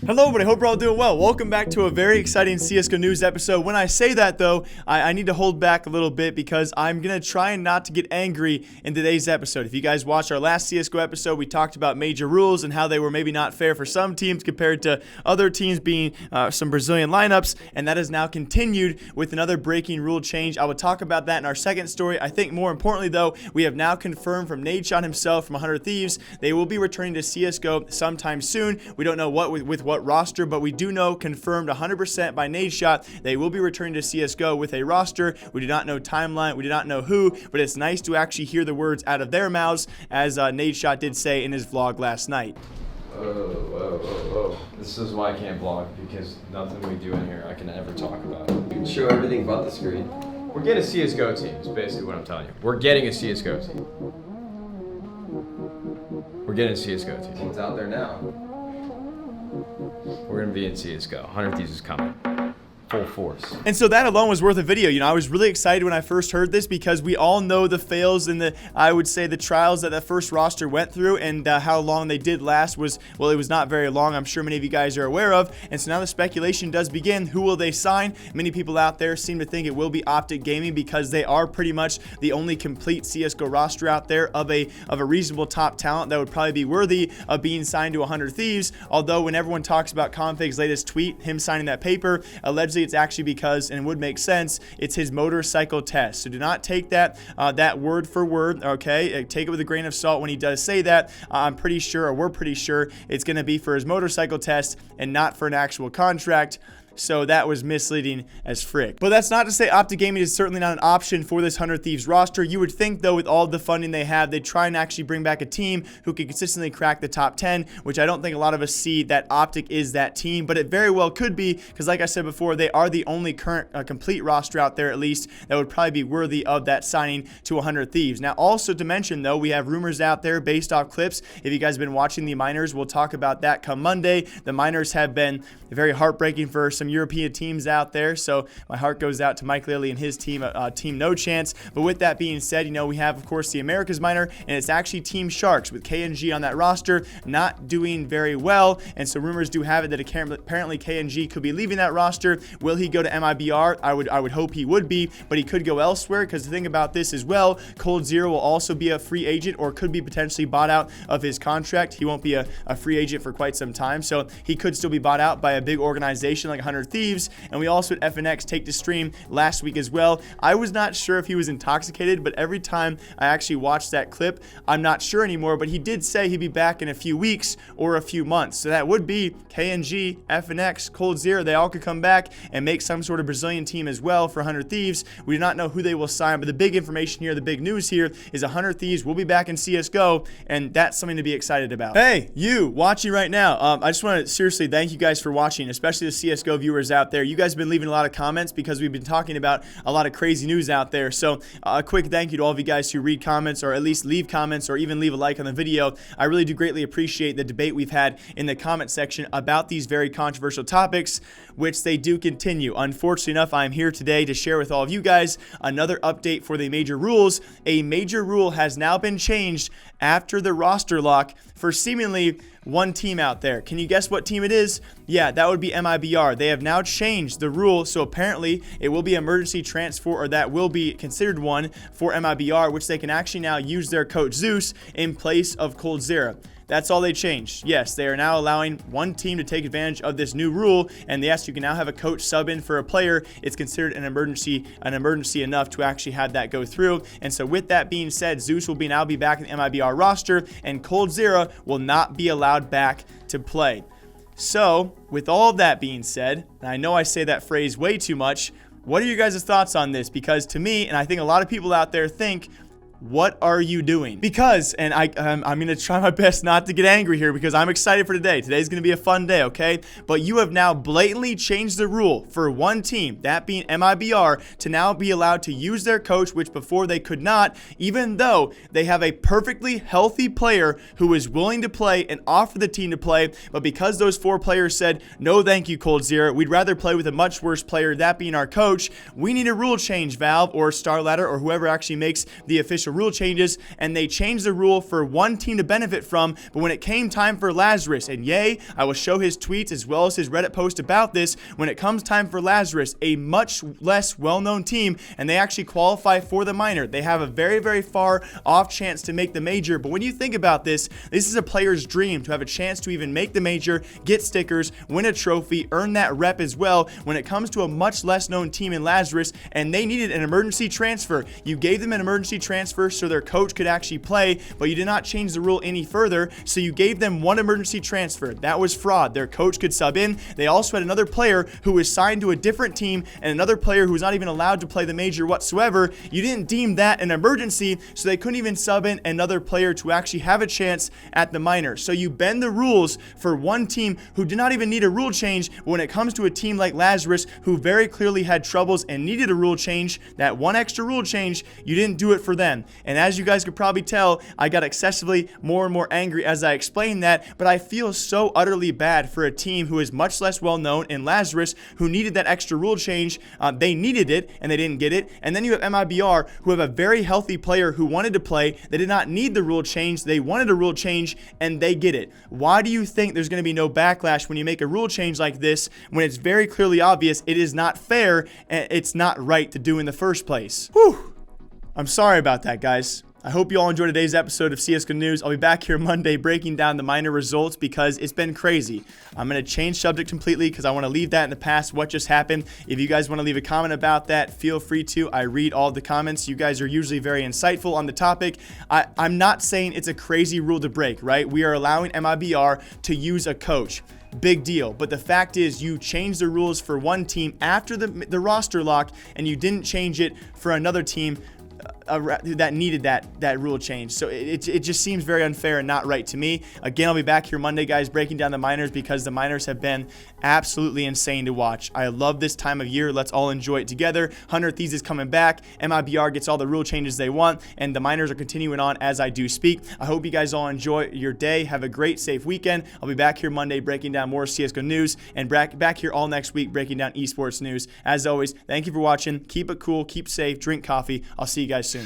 Hello, but I hope you're all doing well. Welcome back to a very exciting CSGO news episode. When I say that, though, I need to hold back a little bit because I'm going to try not to get angry in today's episode. If you guys watched our last CSGO episode, we talked about major rules and how they were maybe not fair for some teams compared to other teams being some Brazilian lineups, and that has now continued with another breaking rule change. I will talk about that in our second story. I think more importantly, though, we have now confirmed from Nadeshot himself from 100Thieves, they will be returning to CSGO sometime soon. We don't know with what roster, but we do know confirmed 100% by Nadeshot they will be returning to CSGO with a roster. We do not know timeline, we do not know who, but it's nice to actually hear the words out of their mouths, as Nadeshot did say in his vlog last night. Whoa. This is why I can't vlog, because nothing we do in here I can ever talk about. You can show everything but the screen. We're getting a CSGO team, is basically what I'm telling you. We're getting a CSGO team. We're getting a CSGO team. It's out there now. We're going to be in CSGO. 100Thieves is coming. Full force. And so that alone was worth a video. You know, I was really excited when I first heard this because we all know the fails and I would say the trials that first roster went through, and how long they did last was, well, it was not very long. I'm sure many of you guys are aware of. And so now the speculation does begin. Who will they sign? Many people out there seem to think it will be OpTic Gaming because they are pretty much the only complete CSGO roster out there of a reasonable top talent that would probably be worthy of being signed to 100Thieves. Although when everyone talks about Config's latest tweet, him signing that paper, allegedly it's actually because, and it would make sense, it's his motorcycle test. So do not take that that word for word, okay? Take it with a grain of salt when he does say that. I'm pretty sure, or we're pretty sure, it's going to be for his motorcycle test and not for an actual contract. So that was misleading as frick. But that's not to say OpTic Gaming is certainly not an option for this 100Thieves roster. You would think, though, with all the funding they have, they'd try and actually bring back a team who could consistently crack the top 10, which I don't think a lot of us see that OpTic is that team. But it very well could be, because like I said before, they are the only current complete roster out there, at least, that would probably be worthy of that signing to 100Thieves. Now, also to mention, though, we have rumors out there based off clips. If you guys have been watching the minors, we'll talk about that come Monday. The minors have been very heartbreaking for some European teams out there, so my heart goes out to Mike Lilly and his team, Team No Chance. But with that being said, you know, we have, of course, the Americas minor, and it's actually Team Sharks with KNG on that roster, not doing very well, and so rumors do have it that apparently KNG could be leaving that roster. Will he go to MiBR? I would hope he would be, but he could go elsewhere, because the thing about this as well, Cold Zero will also be a free agent, or could be potentially bought out of his contract. He won't be a free agent for quite some time, so he could still be bought out by a big organization like 100Thieves. And we also had FNX take to stream last week as well. I was not sure if he was intoxicated, but every time I actually watched that clip, I'm not sure anymore, but he did say he'd be back in a few weeks or a few months. So that would be KNG, FNX, Cold Zero. They all could come back and make some sort of Brazilian team as well for 100Thieves. We do not know who they will sign, but the big information here, the big news here is 100Thieves will be back in CSGO, and that's something to be excited about. Hey, you watching right now, I just want to seriously thank you guys for watching, especially the CSGO viewers out there. You guys have been leaving a lot of comments because we've been talking about a lot of crazy news out there. So a quick thank you to all of you guys who read comments, or at least leave comments, or even leave a like on the video. I really do greatly appreciate the debate we've had in the comment section about these very controversial topics, which they do continue. Unfortunately enough, I'm here today to share with all of you guys another update for the major rules. A major rule has now been changed after the roster lock for seemingly one team out there. Can you guess what team it is? Yeah, that would be MiBR. They have now changed the rule, so apparently it will be emergency transfer, or that will be considered one for MiBR, which they can actually now use their coach Zeus in place of Cold Zero. That's all they changed. Yes, they are now allowing one team to take advantage of this new rule, and yes, you can now have a coach sub in for a player. It's considered an emergency enough to actually have that go through. And so with that being said, Zeus will now be back in the MiBR roster, and Cold Zero will not be allowed back to play. So with all of that being said, and I know I say that phrase way too much, what are your guys' thoughts on this? Because to me, and I think a lot of people out there think, what are you doing? Because, and I'm going to try my best not to get angry here because I'm excited for today. Today's going to be a fun day, okay? But you have now blatantly changed the rule for one team, that being MiBR, to now be allowed to use their coach, which before they could not, even though they have a perfectly healthy player who is willing to play and offer the team to play. But because those four players said, no thank you, Cold Zero, we'd rather play with a much worse player, that being our coach, we need a rule change, Valve or StarLadder or whoever actually makes the official to rule changes, and they changed the rule for one team to benefit from. But when it came time for Lazarus, and yay, I will show his tweets as well as his Reddit post about this, when it comes time for Lazarus, a much less well-known team, and they actually qualify for the minor. They have a very, very far off chance to make the major. But when you think about this is a player's dream to have a chance to even make the major, get stickers, win a trophy, earn that rep as well. When it comes to a much less known team in Lazarus, and they needed an emergency transfer, you gave them an emergency transfer so their coach could actually play, but you did not change the rule any further, so you gave them one emergency transfer. That was fraud. Their coach could sub in. They also had another player who was signed to a different team and another player who was not even allowed to play the major whatsoever. You didn't deem that an emergency, so they couldn't even sub in another player to actually have a chance at the minor. So you bend the rules for one team who did not even need a rule change. When it comes to a team like Lazarus, who very clearly had troubles and needed a rule change, that one extra rule change, you didn't do it for them. And as you guys could probably tell, I got excessively more and more angry as I explained that, but I feel so utterly bad for a team who is much less well known in Lazarus, who needed that extra rule change. They needed it and they didn't get it. And then you have MiBR, who have a very healthy player who wanted to play. They did not need the rule change. They wanted a rule change and they get it. Why do you think there's going to be no backlash when you make a rule change like this, when it's very clearly obvious it is not fair and it's not right to do in the first place? Whew. I'm sorry about that, guys. I hope you all enjoyed today's episode of CSGO News. I'll be back here Monday breaking down the minor results because it's been crazy. I'm going to change subject completely because I want to leave that in the past, what just happened. If you guys want to leave a comment about that, feel free to. I read all the comments. You guys are usually very insightful on the topic. I'm not saying it's a crazy rule to break, right? We are allowing MiBR to use a coach. Big deal. But the fact is, you changed the rules for one team after the roster lock, and you didn't change it for another team that needed that rule change. So it just seems very unfair and not right to me. Again, I'll be back here Monday, guys, breaking down the minors because the minors have been absolutely insane to watch. I love this time of year. Let's all enjoy it together. 100Thieves is coming back. MiBR gets all the rule changes they want, and the minors are continuing on as I do speak. I hope you guys all enjoy your day. Have a great, safe weekend. I'll be back here Monday breaking down more CSGO news, and back here all next week breaking down esports news. As always, thank you for watching. Keep it cool, keep safe, drink coffee. I'll see you guys soon.